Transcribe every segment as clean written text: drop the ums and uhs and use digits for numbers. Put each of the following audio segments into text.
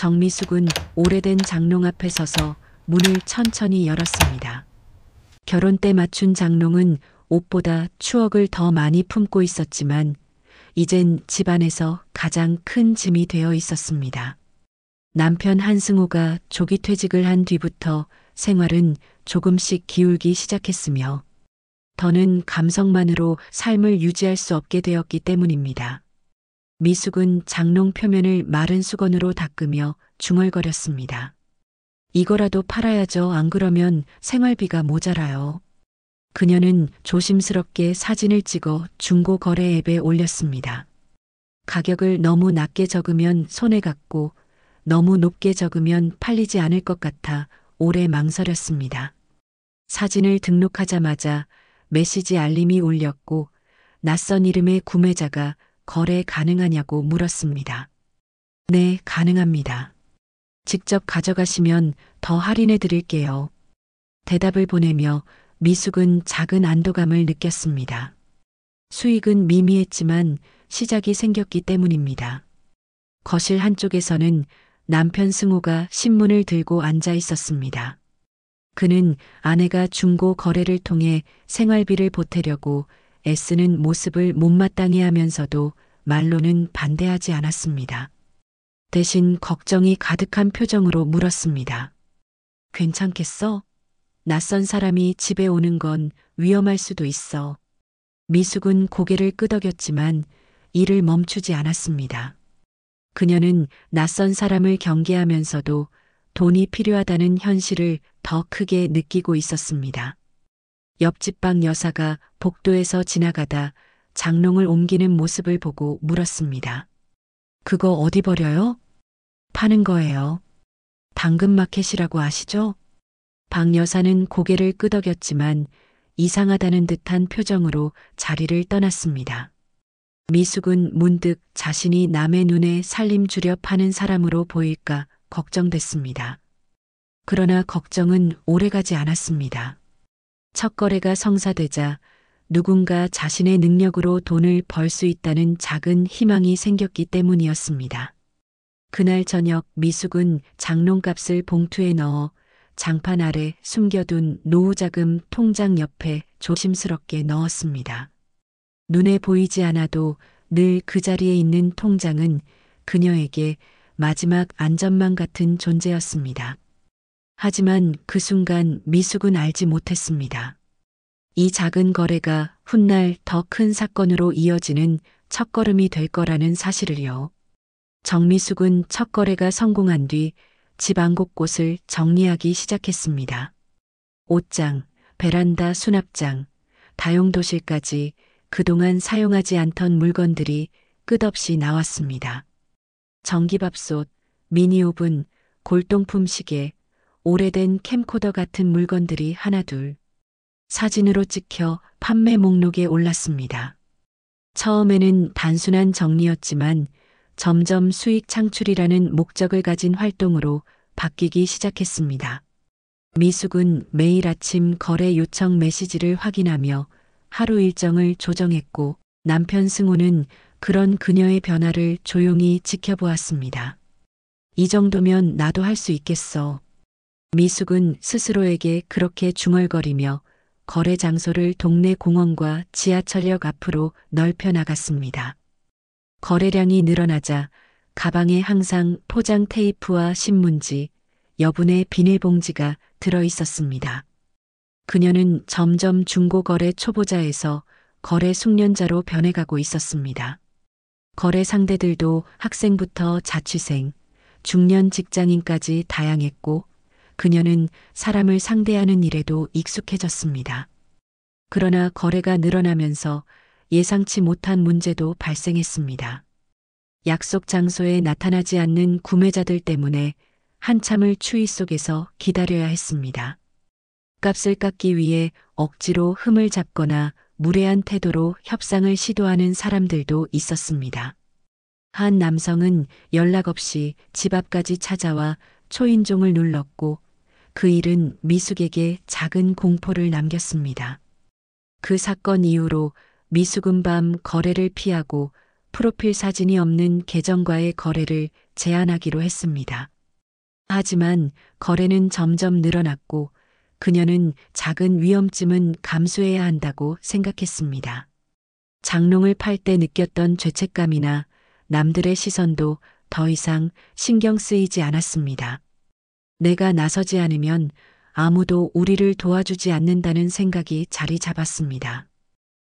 정미숙은 오래된 장롱 앞에 서서 문을 천천히 열었습니다. 결혼 때 맞춘 장롱은 옷보다 추억을 더 많이 품고 있었지만 이젠 집안에서 가장 큰 짐이 되어 있었습니다. 남편 한승호가 조기 퇴직을 한 뒤부터 생활은 조금씩 기울기 시작했으며 더는 감성만으로 삶을 유지할 수 없게 되었기 때문입니다. 미숙은 장롱 표면을 마른 수건으로 닦으며 중얼거렸습니다. 이거라도 팔아야죠. 안 그러면 생활비가 모자라요. 그녀는 조심스럽게 사진을 찍어 중고 거래 앱에 올렸습니다. 가격을 너무 낮게 적으면 손해갔고 너무 높게 적으면 팔리지 않을 것 같아 오래 망설였습니다. 사진을 등록하자마자 메시지 알림이 울렸고 낯선 이름의 구매자가 거래 가능하냐고 물었습니다. 네, 가능합니다. 직접 가져가시면 더 할인해 드릴게요. 대답을 보내며 미숙은 작은 안도감을 느꼈습니다. 수익은 미미했지만 시작이 생겼기 때문입니다. 거실 한쪽에서는 남편 승호가 신문을 들고 앉아 있었습니다. 그는 아내가 중고 거래를 통해 생활비를 보태려고 애쓰는 모습을 못마땅해 하면서도 말로는 반대하지 않았습니다. 대신 걱정이 가득한 표정으로 물었습니다. 괜찮겠어? 낯선 사람이 집에 오는 건 위험할 수도 있어. 미숙은 고개를 끄덕였지만 일을 멈추지 않았습니다. 그녀는 낯선 사람을 경계하면서도 돈이 필요하다는 현실을 더 크게 느끼고 있었습니다. 옆집 방 여사가 복도에서 지나가다 장롱을 옮기는 모습을 보고 물었습니다. 그거 어디 버려요? 파는 거예요. 당근마켓이라고 아시죠? 방 여사는 고개를 끄덕였지만 이상하다는 듯한 표정으로 자리를 떠났습니다. 미숙은 문득 자신이 남의 눈에 살림 주려 파는 사람으로 보일까 걱정됐습니다. 그러나 걱정은 오래가지 않았습니다. 첫 거래가 성사되자 누군가 자신의 능력으로 돈을 벌 수 있다는 작은 희망이 생겼기 때문이었습니다. 그날 저녁 미숙은 장롱값을 봉투에 넣어 장판 아래 숨겨둔 노후자금 통장 옆에 조심스럽게 넣었습니다. 눈에 보이지 않아도 늘 그 자리에 있는 통장은 그녀에게 마지막 안전망 같은 존재였습니다. 하지만 그 순간 미숙은 알지 못했습니다. 이 작은 거래가 훗날 더 큰 사건으로 이어지는 첫걸음이 될 거라는 사실을요. 정미숙은 첫 거래가 성공한 뒤 집안 곳곳을 정리하기 시작했습니다. 옷장, 베란다 수납장, 다용도실까지 그동안 사용하지 않던 물건들이 끝없이 나왔습니다. 전기밥솥, 미니오븐, 골동품 시계, 오래된 캠코더 같은 물건들이 하나둘 사진으로 찍혀 판매 목록에 올랐습니다. 처음에는 단순한 정리였지만 점점 수익 창출이라는 목적을 가진 활동으로 바뀌기 시작했습니다. 미숙은 매일 아침 거래 요청 메시지를 확인하며 하루 일정을 조정했고 남편 승호는 그런 그녀의 변화를 조용히 지켜보았습니다. 이 정도면 나도 할 수 있겠어. 미숙은 스스로에게 그렇게 중얼거리며 거래 장소를 동네 공원과 지하철역 앞으로 넓혀 나갔습니다. 거래량이 늘어나자 가방에 항상 포장 테이프와 신문지, 여분의 비닐봉지가 들어 있었습니다. 그녀는 점점 중고거래 초보자에서 거래 숙련자로 변해가고 있었습니다. 거래 상대들도 학생부터 자취생, 중년 직장인까지 다양했고 그녀는 사람을 상대하는 일에도 익숙해졌습니다. 그러나 거래가 늘어나면서 예상치 못한 문제도 발생했습니다. 약속 장소에 나타나지 않는 구매자들 때문에 한참을 추위 속에서 기다려야 했습니다. 값을 깎기 위해 억지로 흠을 잡거나 무례한 태도로 협상을 시도하는 사람들도 있었습니다. 한 남성은 연락 없이 집 앞까지 찾아와 초인종을 눌렀고 그 일은 미숙에게 작은 공포를 남겼습니다. 그 사건 이후로 미숙은 밤 거래를 피하고 프로필 사진이 없는 계정과의 거래를 제한하기로 했습니다. 하지만 거래는 점점 늘어났고 그녀는 작은 위험쯤은 감수해야 한다고 생각했습니다. 장롱을 팔 때 느꼈던 죄책감이나 남들의 시선도 더 이상 신경 쓰이지 않았습니다. 내가 나서지 않으면 아무도 우리를 도와주지 않는다는 생각이 자리 잡았습니다.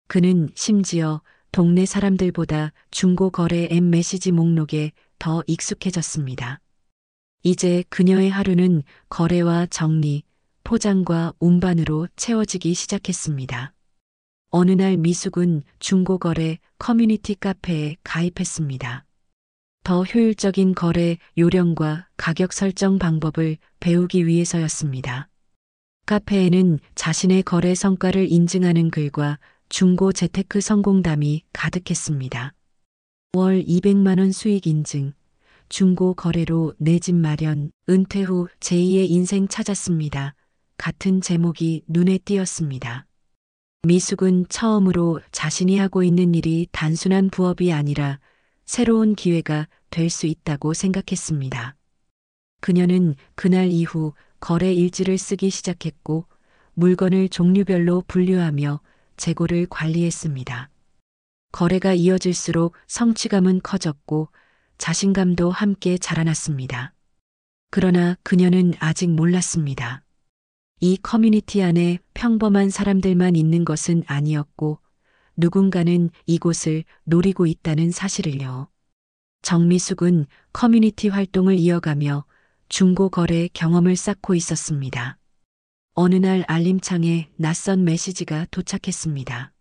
그는 심지어 동네 사람들보다 중고거래 앱 메시지 목록에 더 익숙해졌습니다. 이제 그녀의 하루는 거래와 정리, 포장과 운반으로 채워지기 시작했습니다. 어느 날 미숙은 중고거래 커뮤니티 카페에 가입했습니다. 더 효율적인 거래 요령과 가격 설정 방법을 배우기 위해서였습니다. 카페에는 자신의 거래 성과를 인증하는 글과 중고 재테크 성공담이 가득했습니다. 월 200만 원 수익 인증, 중고 거래로 내 집 마련, 은퇴 후 제2의 인생 찾았습니다. 같은 제목이 눈에 띄었습니다. 미숙은 처음으로 자신이 하고 있는 일이 단순한 부업이 아니라 새로운 기회가 될 수 있다고 생각했습니다. 그녀는 그날 이후 거래 일지를 쓰기 시작했고 물건을 종류별로 분류하며 재고를 관리했습니다. 거래가 이어질수록 성취감은 커졌고 자신감도 함께 자라났습니다. 그러나 그녀는 아직 몰랐습니다. 이 커뮤니티 안에 평범한 사람들만 있는 것은 아니었고 누군가는 이곳을 노리고 있다는 사실을요. 정미숙은 커뮤니티 활동을 이어가며 중고 거래 경험을 쌓고 있었습니다. 어느 날 알림창에 낯선 메시지가 도착했습니다.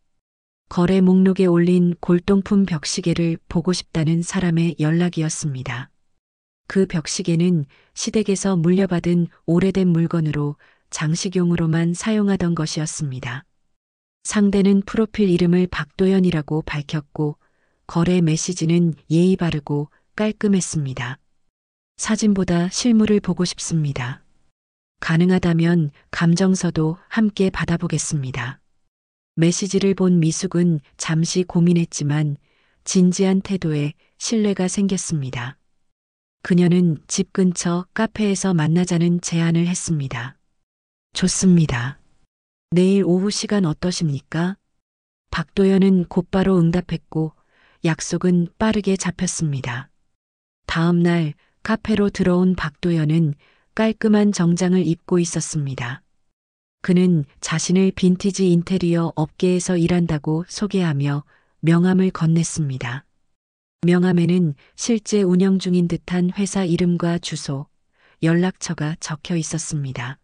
거래 목록에 올린 골동품 벽시계를 보고 싶다는 사람의 연락이었습니다. 그 벽시계는 시댁에서 물려받은 오래된 물건으로 장식용으로만 사용하던 것이었습니다. 상대는 프로필 이름을 박도연이라고 밝혔고 거래 메시지는 예의 바르고 깔끔했습니다. 사진보다 실물을 보고 싶습니다. 가능하다면 감정서도 함께 받아보겠습니다. 메시지를 본 미숙은 잠시 고민했지만 진지한 태도에 신뢰가 생겼습니다. 그녀는 집 근처 카페에서 만나자는 제안을 했습니다. 좋습니다. 내일 오후 시간 어떠십니까? 박도연은 곧바로 응답했고 약속은 빠르게 잡혔습니다. 다음 날 카페로 들어온 박도연은 깔끔한 정장을 입고 있었습니다. 그는 자신을 빈티지 인테리어 업계에서 일한다고 소개하며 명함을 건넸습니다. 명함에는 실제 운영 중인 듯한 회사 이름과 주소, 연락처가 적혀 있었습니다.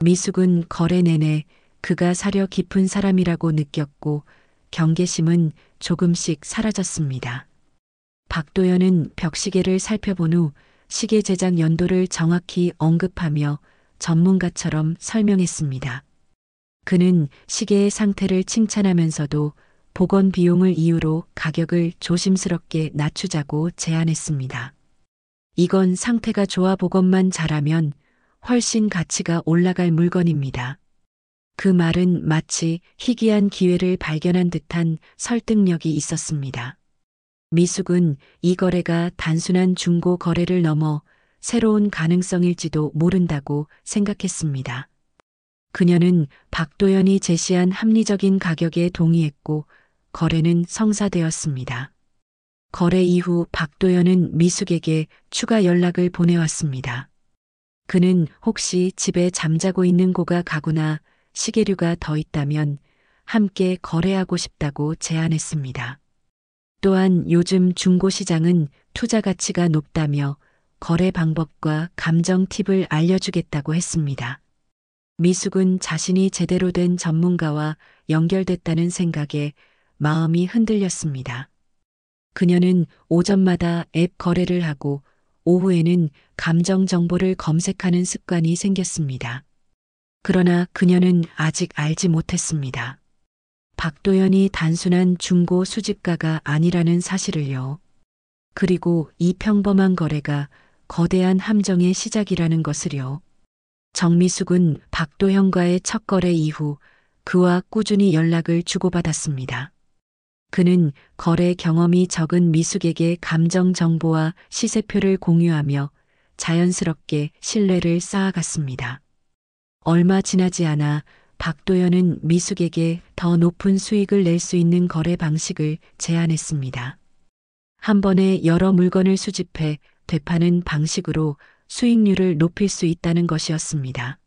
미숙은 거래 내내 그가 사려 깊은 사람이라고 느꼈고 경계심은 조금씩 사라졌습니다. 박도연은 벽시계를 살펴본 후 시계 제작 연도를 정확히 언급하며 전문가처럼 설명했습니다. 그는 시계의 상태를 칭찬하면서도 복원 비용을 이유로 가격을 조심스럽게 낮추자고 제안했습니다. 이건 상태가 좋아 복원만 잘하면 훨씬 가치가 올라갈 물건입니다. 그 말은 마치 희귀한 기회를 발견한 듯한 설득력이 있었습니다. 미숙은 이 거래가 단순한 중고 거래를 넘어 새로운 가능성일지도 모른다고 생각했습니다. 그녀는 박도연이 제시한 합리적인 가격에 동의했고 거래는 성사되었습니다. 거래 이후 박도연은 미숙에게 추가 연락을 보내왔습니다. 그는 혹시 집에 잠자고 있는 고가 가구나 시계류가 더 있다면 함께 거래하고 싶다고 제안했습니다. 또한 요즘 중고시장은 투자 가치가 높다며 거래 방법과 감정 팁을 알려주겠다고 했습니다. 미숙은 자신이 제대로 된 전문가와 연결됐다는 생각에 마음이 흔들렸습니다. 그녀는 오전마다 앱 거래를 하고 오후에는 감정 정보를 검색하는 습관이 생겼습니다. 그러나 그녀는 아직 알지 못했습니다. 박도연이 단순한 중고 수집가가 아니라는 사실을요. 그리고 이 평범한 거래가 거대한 함정의 시작이라는 것을요. 정미숙은 박도현과의 첫 거래 이후 그와 꾸준히 연락을 주고받았습니다. 그는 거래 경험이 적은 미숙에게 감정 정보와 시세표를 공유하며 자연스럽게 신뢰를 쌓아갔습니다. 얼마 지나지 않아 박도연은 미숙에게 더 높은 수익을 낼 수 있는 거래 방식을 제안했습니다. 한 번에 여러 물건을 수집해 되파는 방식으로 수익률을 높일 수 있다는 것이었습니다.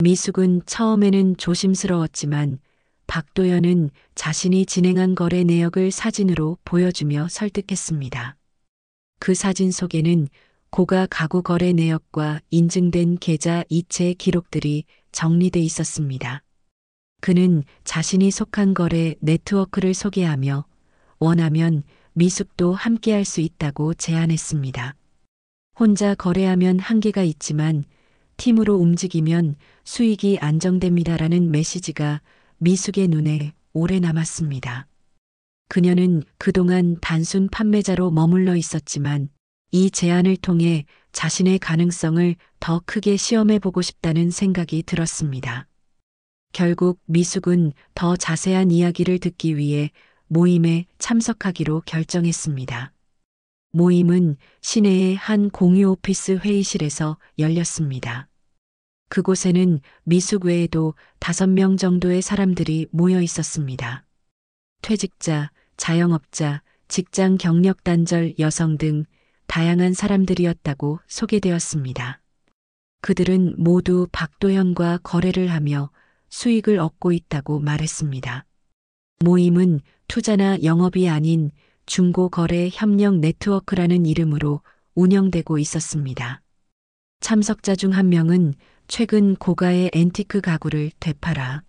미숙은 처음에는 조심스러웠지만 박도연은 자신이 진행한 거래 내역을 사진으로 보여주며 설득했습니다. 그 사진 속에는 고가 가구 거래 내역과 인증된 계좌 이체 기록들이 정리돼 있었습니다. 그는 자신이 속한 거래 네트워크를 소개하며 원하면 미숙도 함께할 수 있다고 제안했습니다. 혼자 거래하면 한계가 있지만 팀으로 움직이면 수익이 안정됩니다라는 메시지가 미숙의 눈에 오래 남았습니다. 그녀는 그동안 단순 판매자로 머물러 있었지만 이 제안을 통해 자신의 가능성을 더 크게 시험해 보고 싶다는 생각이 들었습니다. 결국 미숙은 더 자세한 이야기를 듣기 위해 모임에 참석하기로 결정했습니다. 모임은 시내의 한 공유 오피스 회의실에서 열렸습니다. 그곳에는 미숙 외에도 5명 정도의 사람들이 모여 있었습니다. 퇴직자, 자영업자, 직장 경력 단절 여성 등 다양한 사람들이었다고 소개되었습니다. 그들은 모두 박도현과 거래를 하며 수익을 얻고 있다고 말했습니다. 모임은 투자나 영업이 아닌 중고거래 협력 네트워크라는 이름으로 운영되고 있었습니다. 참석자 중 한 명은 최근 고가의 앤티크 가구를 되팔아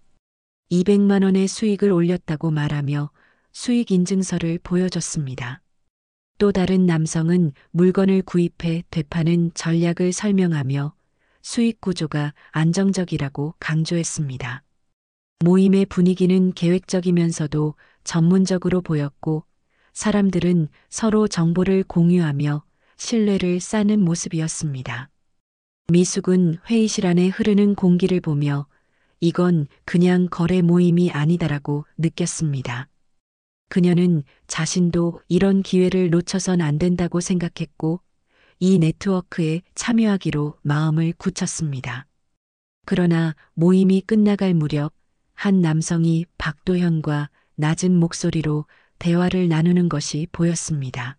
200만 원의 수익을 올렸다고 말하며 수익 인증서를 보여줬습니다. 또 다른 남성은 물건을 구입해 되파는 전략을 설명하며 수익 구조가 안정적이라고 강조했습니다. 모임의 분위기는 계획적이면서도 전문적으로 보였고 사람들은 서로 정보를 공유하며 신뢰를 쌓는 모습이었습니다. 미숙은 회의실 안에 흐르는 공기를 보며 이건 그냥 거래 모임이 아니다라고 느꼈습니다. 그녀는 자신도 이런 기회를 놓쳐선 안 된다고 생각했고 이 네트워크에 참여하기로 마음을 굳혔습니다. 그러나 모임이 끝나갈 무렵 한 남성이 박도현과 낮은 목소리로 대화를 나누는 것이 보였습니다.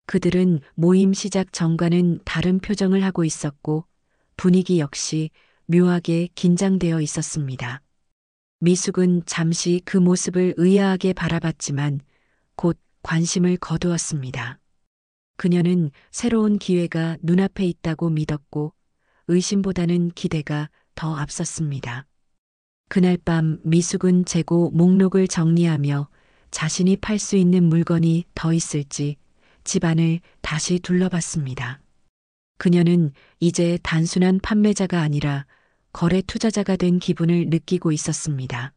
그들은 모임 시작 전과는 다른 표정을 하고 있었고 분위기 역시 묘하게 긴장되어 있었습니다. 미숙은 잠시 그 모습을 의아하게 바라봤지만 곧 관심을 거두었습니다. 그녀는 새로운 기회가 눈앞에 있다고 믿었고 의심보다는 기대가 더 앞섰습니다. 그날 밤 미숙은 재고 목록을 정리하며 자신이 팔 수 있는 물건이 더 있을지 집안을 다시 둘러봤습니다. 그녀는 이제 단순한 판매자가 아니라 거래 투자자가 된 기분을 느끼고 있었습니다.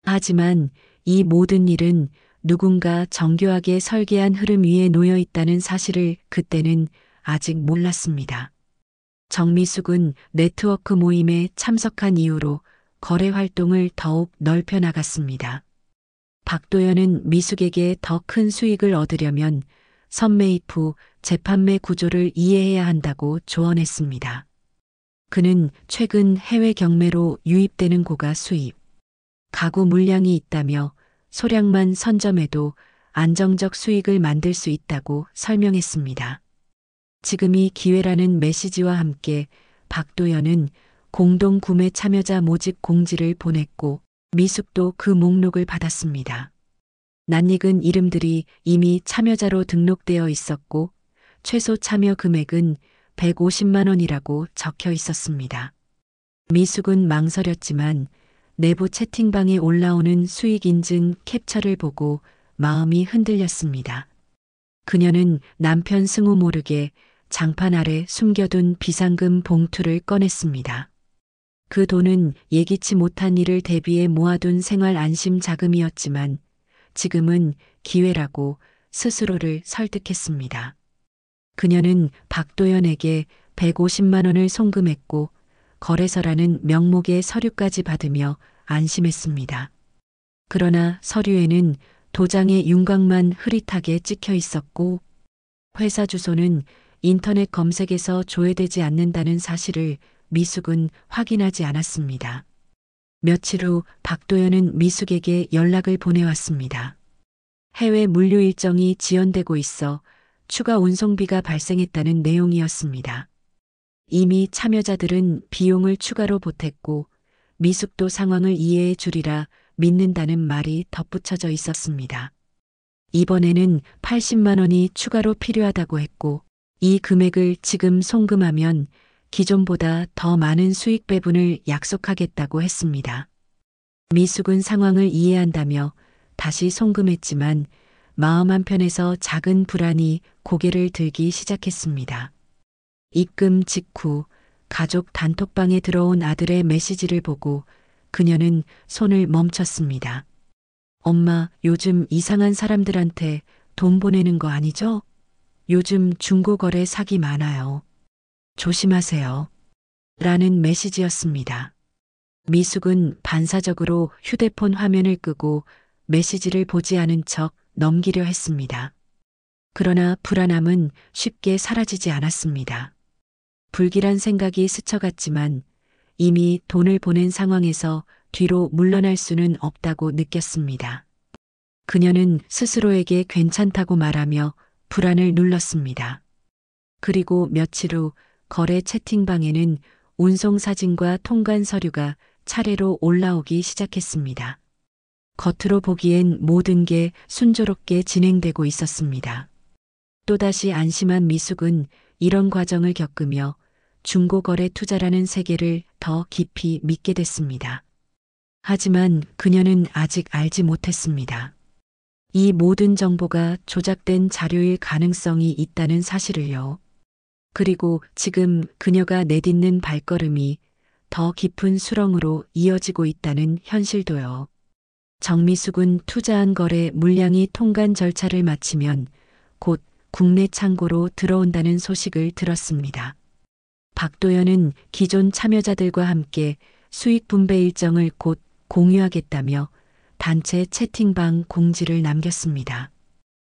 하지만 이 모든 일은 누군가 정교하게 설계한 흐름 위에 놓여 있다는 사실을 그때는 아직 몰랐습니다. 정미숙은 네트워크 모임에 참석한 이후로 거래 활동을 더욱 넓혀 나갔습니다. 박도연은 미숙에게 더 큰 수익을 얻으려면 선매입 후 재판매 구조를 이해해야 한다고 조언했습니다. 그는 최근 해외 경매로 유입되는 고가 수입, 가구 물량이 있다며 소량만 선점해도 안정적 수익을 만들 수 있다고 설명했습니다. 지금이 기회라는 메시지와 함께 박도연은 공동 구매 참여자 모집 공지를 보냈고 미숙도 그 목록을 받았습니다. 낯익은 이름들이 이미 참여자로 등록되어 있었고 최소 참여 금액은 150만 원이라고 적혀 있었습니다. 미숙은 망설였지만 내부 채팅방에 올라오는 수익 인증 캡처를 보고 마음이 흔들렸습니다. 그녀는 남편 승우 모르게 장판 아래 숨겨둔 비상금 봉투를 꺼냈습니다. 그 돈은 예기치 못한 일을 대비해 모아둔 생활 안심 자금이었지만 지금은 기회라고 스스로를 설득했습니다. 그녀는 박도연에게 150만 원을 송금했고 거래서라는 명목의 서류까지 받으며 안심했습니다. 그러나 서류에는 도장의 윤곽만 흐릿하게 찍혀 있었고 회사 주소는 인터넷 검색에서 조회되지 않는다는 사실을 미숙은 확인하지 않았습니다. 며칠 후 박도연은 미숙에게 연락을 보내왔습니다. 해외 물류 일정이 지연되고 있어 추가 운송비가 발생했다는 내용이었습니다. 이미 참여자들은 비용을 추가로 보탰고 미숙도 상황을 이해해 주리라 믿는다는 말이 덧붙여져 있었습니다. 이번에는 80만 원이 추가로 필요하다고 했고 이 금액을 지금 송금하면 기존보다 더 많은 수익 배분을 약속하겠다고 했습니다. 미숙은 상황을 이해한다며 다시 송금했지만 마음 한편에서 작은 불안이 고개를 들기 시작했습니다. 입금 직후 가족 단톡방에 들어온 아들의 메시지를 보고 그녀는 손을 멈췄습니다. 엄마, 요즘 이상한 사람들한테 돈 보내는 거 아니죠? 요즘 중고거래 사기 많아요. 조심하세요. 라는 메시지였습니다. 미숙은 반사적으로 휴대폰 화면을 끄고 메시지를 보지 않은 척 넘기려 했습니다. 그러나 불안함은 쉽게 사라지지 않았습니다. 불길한 생각이 스쳐갔지만 이미 돈을 보낸 상황에서 뒤로 물러날 수는 없다고 느꼈습니다. 그녀는 스스로에게 괜찮다고 말하며 불안을 눌렀습니다. 그리고 며칠 후 거래 채팅방에는 운송 사진과 통관 서류가 차례로 올라오기 시작했습니다. 겉으로 보기엔 모든 게 순조롭게 진행되고 있었습니다. 또다시 안심한 미숙은 이런 과정을 겪으며 중고거래 투자라는 세계를 더 깊이 믿게 됐습니다. 하지만 그녀는 아직 알지 못했습니다. 이 모든 정보가 조작된 자료일 가능성이 있다는 사실을요. 그리고 지금 그녀가 내딛는 발걸음이 더 깊은 수렁으로 이어지고 있다는 현실도요. 정미숙은 투자한 거래 물량이 통관 절차를 마치면 곧 국내 창고로 들어온다는 소식을 들었습니다. 박도연은 기존 참여자들과 함께 수익 분배 일정을 곧 공유하겠다며 단체 채팅방 공지를 남겼습니다.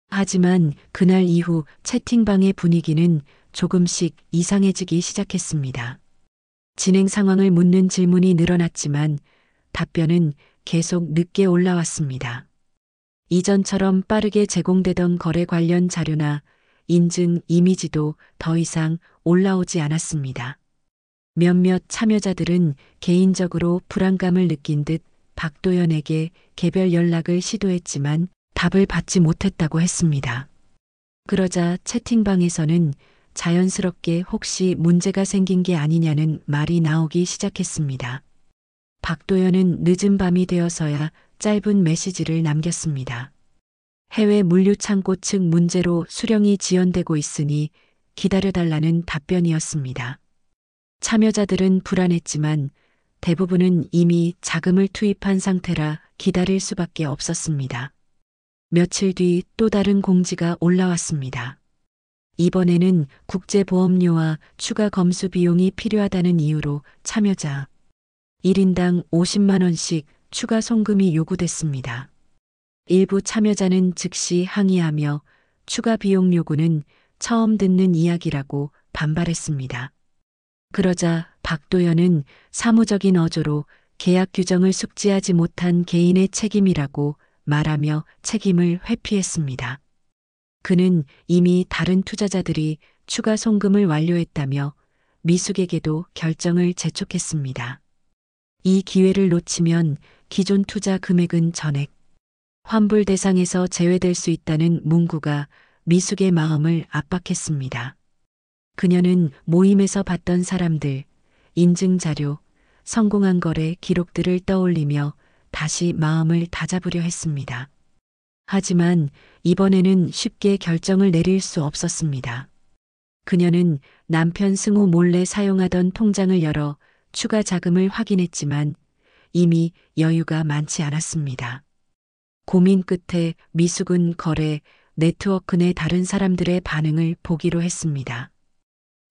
하지만 그날 이후 채팅방의 분위기는 조금씩 이상해지기 시작했습니다. 진행 상황을 묻는 질문이 늘어났지만 답변은 계속 늦게 올라왔습니다. 이전처럼 빠르게 제공되던 거래 관련 자료나 인증 이미지도 더 이상 올라오지 않았습니다. 몇몇 참여자들은 개인적으로 불안감을 느낀 듯 박도연에게 개별 연락을 시도했지만 답을 받지 못했다고 했습니다. 그러자 채팅방에서는 자연스럽게 혹시 문제가 생긴 게 아니냐는 말이 나오기 시작했습니다. 박도연은 늦은 밤이 되어서야 짧은 메시지를 남겼습니다. 해외 물류창고 측 문제로 수령이 지연되고 있으니 기다려달라는 답변이었습니다. 참여자들은 불안했지만 대부분은 이미 자금을 투입한 상태라 기다릴 수밖에 없었습니다. 며칠 뒤 또 다른 공지가 올라왔습니다. 이번에는 국제보험료와 추가 검수 비용이 필요하다는 이유로 참여자 1인당 50만 원씩 추가 송금이 요구됐습니다. 일부 참여자는 즉시 항의하며 추가 비용 요구는 처음 듣는 이야기라고 반발했습니다. 그러자 박도연은 사무적인 어조로 계약 규정을 숙지하지 못한 개인의 책임이라고 말하며 책임을 회피했습니다. 그는 이미 다른 투자자들이 추가 송금을 완료했다며 미숙에게도 결정을 재촉했습니다. 이 기회를 놓치면 기존 투자 금액은 전액 환불 대상에서 제외될 수 있다는 문구가 미숙의 마음을 압박했습니다. 그녀는 모임에서 봤던 사람들, 인증자료, 성공한 거래 기록들을 떠올리며 다시 마음을 다잡으려 했습니다. 하지만 이번에는 쉽게 결정을 내릴 수 없었습니다. 그녀는 남편 승우 몰래 사용하던 통장을 열어 추가 자금을 확인했지만 이미 여유가 많지 않았습니다. 고민 끝에 미숙은 거래 네트워크 내 다른 사람들의 반응을 보기로 했습니다.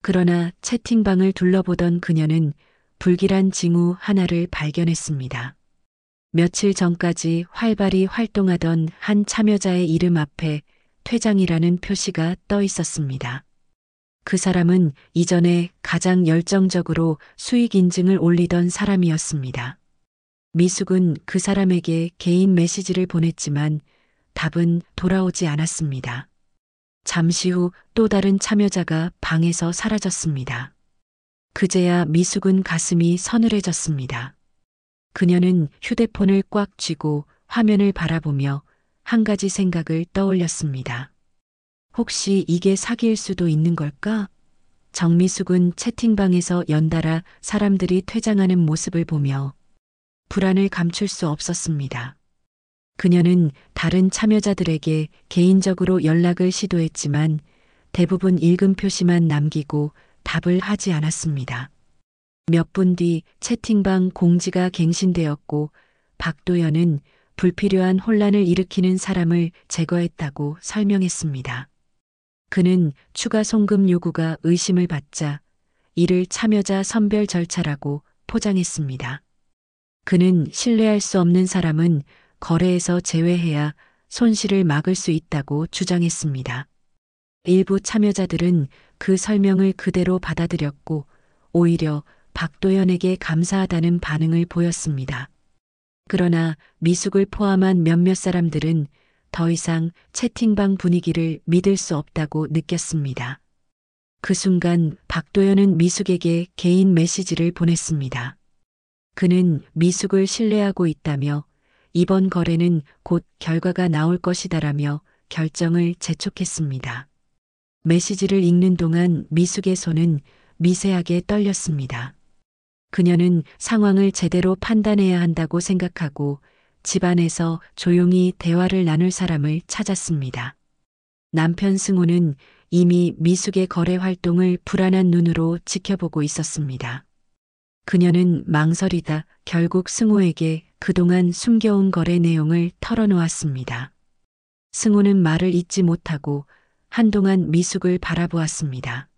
그러나 채팅방을 둘러보던 그녀는 불길한 징후 하나를 발견했습니다. 며칠 전까지 활발히 활동하던 한 참여자의 이름 앞에 퇴장이라는 표시가 떠 있었습니다. 그 사람은 이전에 가장 열정적으로 수익 인증을 올리던 사람이었습니다. 미숙은 그 사람에게 개인 메시지를 보냈지만 답은 돌아오지 않았습니다. 잠시 후 또 다른 참여자가 방에서 사라졌습니다. 그제야 미숙은 가슴이 서늘해졌습니다. 그녀는 휴대폰을 꽉 쥐고 화면을 바라보며 한 가지 생각을 떠올렸습니다. 혹시 이게 사기일 수도 있는 걸까? 정미숙은 채팅방에서 연달아 사람들이 퇴장하는 모습을 보며 불안을 감출 수 없었습니다. 그녀는 다른 참여자들에게 개인적으로 연락을 시도했지만 대부분 읽음 표시만 남기고 답을 하지 않았습니다. 몇 분 뒤 채팅방 공지가 갱신되었고 박도연은 불필요한 혼란을 일으키는 사람을 제거했다고 설명했습니다. 그는 추가 송금 요구가 의심을 받자 이를 참여자 선별 절차라고 포장했습니다. 그는 신뢰할 수 없는 사람은 거래에서 제외해야 손실을 막을 수 있다고 주장했습니다. 일부 참여자들은 그 설명을 그대로 받아들였고 오히려 박도연에게 감사하다는 반응을 보였습니다. 그러나 미숙을 포함한 몇몇 사람들은 더 이상 채팅방 분위기를 믿을 수 없다고 느꼈습니다. 그 순간 박도연은 미숙에게 개인 메시지를 보냈습니다. 그는 미숙을 신뢰하고 있다며 이번 거래는 곧 결과가 나올 것이다라며 결정을 재촉했습니다. 메시지를 읽는 동안 미숙의 손은 미세하게 떨렸습니다. 그녀는 상황을 제대로 판단해야 한다고 생각하고 집안에서 조용히 대화를 나눌 사람을 찾았습니다. 남편 승호는 이미 미숙의 거래 활동을 불안한 눈으로 지켜보고 있었습니다. 그녀는 망설이다 결국 승호에게 그동안 숨겨온 거래 내용을 털어놓았습니다. 승호는 말을 잇지 못하고 한동안 미숙을 바라보았습니다.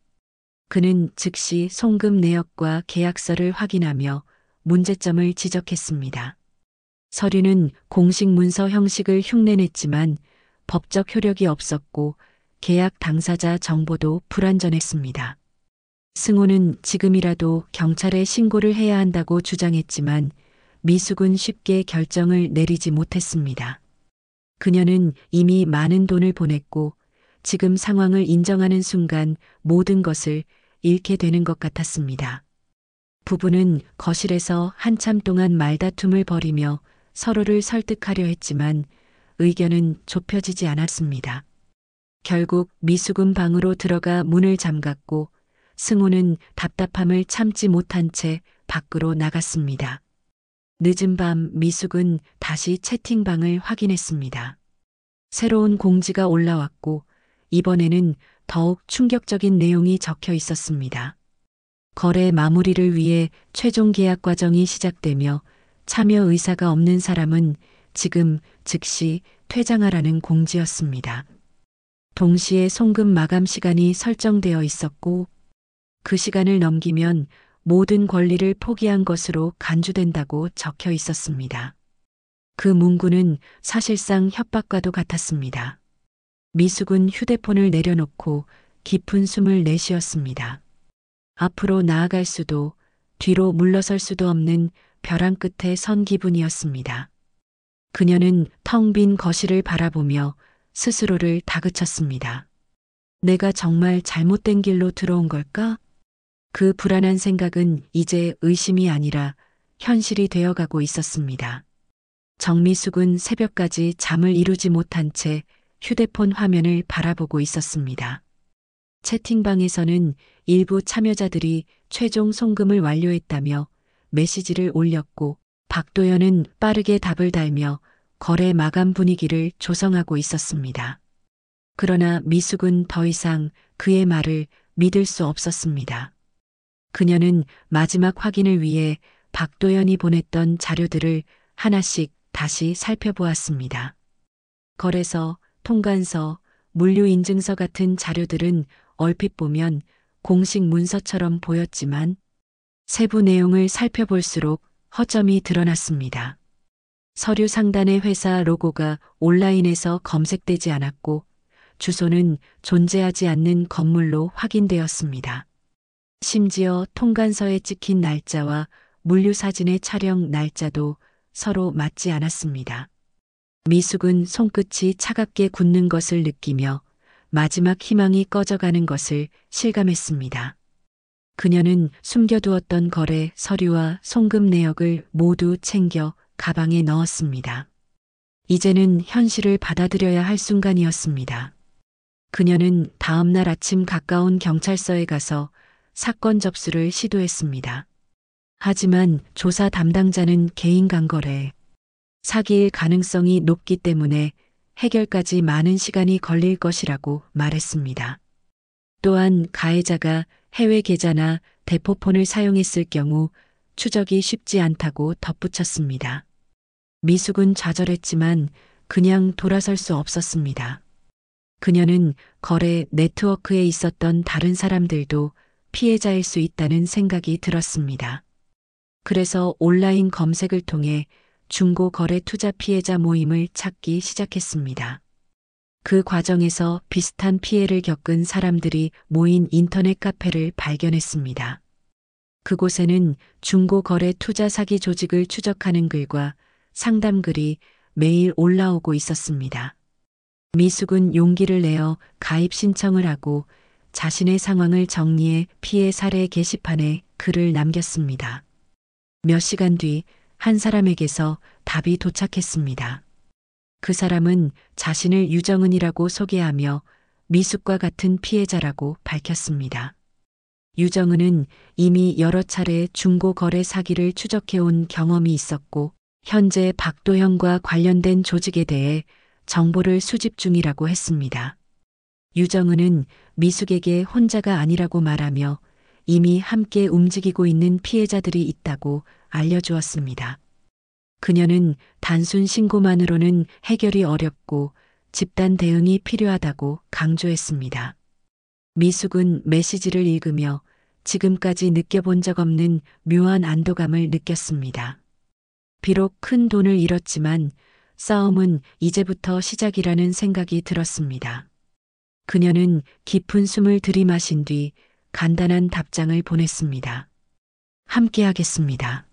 그는 즉시 송금 내역과 계약서를 확인하며 문제점을 지적했습니다. 서류는 공식 문서 형식을 흉내냈지만 법적 효력이 없었고 계약 당사자 정보도 불완전했습니다. 승호는 지금이라도 경찰에 신고를 해야 한다고 주장했지만 미숙은 쉽게 결정을 내리지 못했습니다. 그녀는 이미 많은 돈을 보냈고 지금 상황을 인정하는 순간 모든 것을 잃게 되는 것 같았습니다. 부부는 거실에서 한참 동안 말다툼을 벌이며 서로를 설득하려 했지만 의견은 좁혀지지 않았습니다. 결국 미숙은 방으로 들어가 문을 잠갔고 승호는 답답함을 참지 못한 채 밖으로 나갔습니다. 늦은 밤 미숙은 다시 채팅방을 확인했습니다. 새로운 공지가 올라왔고 이번에는 더욱 충격적인 내용이 적혀 있었습니다. 거래 마무리를 위해 최종 계약 과정이 시작되며 참여 의사가 없는 사람은 지금 즉시 퇴장하라는 공지였습니다. 동시에 송금 마감 시간이 설정되어 있었고 그 시간을 넘기면 모든 권리를 포기한 것으로 간주된다고 적혀 있었습니다. 그 문구는 사실상 협박과도 같았습니다. 미숙은 휴대폰을 내려놓고 깊은 숨을 내쉬었습니다. 앞으로 나아갈 수도 뒤로 물러설 수도 없는 벼랑 끝에 선 기분이었습니다. 그녀는 텅 빈 거실을 바라보며 스스로를 다그쳤습니다. 내가 정말 잘못된 길로 들어온 걸까? 그 불안한 생각은 이제 의심이 아니라 현실이 되어가고 있었습니다. 정미숙은 새벽까지 잠을 이루지 못한 채 휴대폰 화면을 바라보고 있었습니다. 채팅방에서는 일부 참여자들이 최종 송금을 완료했다며 메시지를 올렸고 박도연은 빠르게 답을 달며 거래 마감 분위기를 조성하고 있었습니다. 그러나 미숙은 더 이상 그의 말을 믿을 수 없었습니다. 그녀는 마지막 확인을 위해 박도연이 보냈던 자료들을 하나씩 다시 살펴보았습니다. 거래서, 통관서, 물류인증서 같은 자료들은 얼핏 보면 공식 문서처럼 보였지만 세부 내용을 살펴볼수록 허점이 드러났습니다. 서류 상단의 회사 로고가 온라인에서 검색되지 않았고 주소는 존재하지 않는 건물로 확인되었습니다. 심지어 통관서에 찍힌 날짜와 물류 사진의 촬영 날짜도 서로 맞지 않았습니다. 미숙은 손끝이 차갑게 굳는 것을 느끼며 마지막 희망이 꺼져가는 것을 실감했습니다. 그녀는 숨겨두었던 거래 서류와 송금 내역을 모두 챙겨 가방에 넣었습니다. 이제는 현실을 받아들여야 할 순간이었습니다. 그녀는 다음 날 아침 가까운 경찰서에 가서 사건 접수를 시도했습니다. 하지만 조사 담당자는 개인 간거래, 사기일 가능성이 높기 때문에 해결까지 많은 시간이 걸릴 것이라고 말했습니다. 또한 가해자가 해외 계좌나 대포폰을 사용했을 경우 추적이 쉽지 않다고 덧붙였습니다. 미숙은 좌절했지만 그냥 돌아설 수 없었습니다. 그녀는 거래 네트워크에 있었던 다른 사람들도 피해자일 수 있다는 생각이 들었습니다. 그래서 온라인 검색을 통해 중고 거래 투자 피해자 모임을 찾기 시작했습니다. 그 과정에서 비슷한 피해를 겪은 사람들이 모인 인터넷 카페를 발견했습니다. 그곳에는 중고 거래 투자 사기 조직을 추적하는 글과 상담글이 매일 올라오고 있었습니다. 미숙은 용기를 내어 가입 신청을 하고 자신의 상황을 정리해 피해 사례 게시판에 글을 남겼습니다. 몇 시간 뒤 한 사람에게서 답이 도착했습니다. 그 사람은 자신을 유정은이라고 소개하며 미숙과 같은 피해자라고 밝혔습니다. 유정은은 이미 여러 차례 중고 거래 사기를 추적해온 경험이 있었고 현재 박도형과 관련된 조직에 대해 정보를 수집 중이라고 했습니다. 유정은은 미숙에게 혼자가 아니라고 말하며 이미 함께 움직이고 있는 피해자들이 있다고 알려주었습니다. 그녀는 단순 신고만으로는 해결이 어렵고 집단 대응이 필요하다고 강조했습니다. 미숙은 메시지를 읽으며 지금까지 느껴본 적 없는 묘한 안도감을 느꼈습니다. 비록 큰 돈을 잃었지만 싸움은 이제부터 시작이라는 생각이 들었습니다. 그녀는 깊은 숨을 들이마신 뒤 간단한 답장을 보냈습니다. 함께하겠습니다.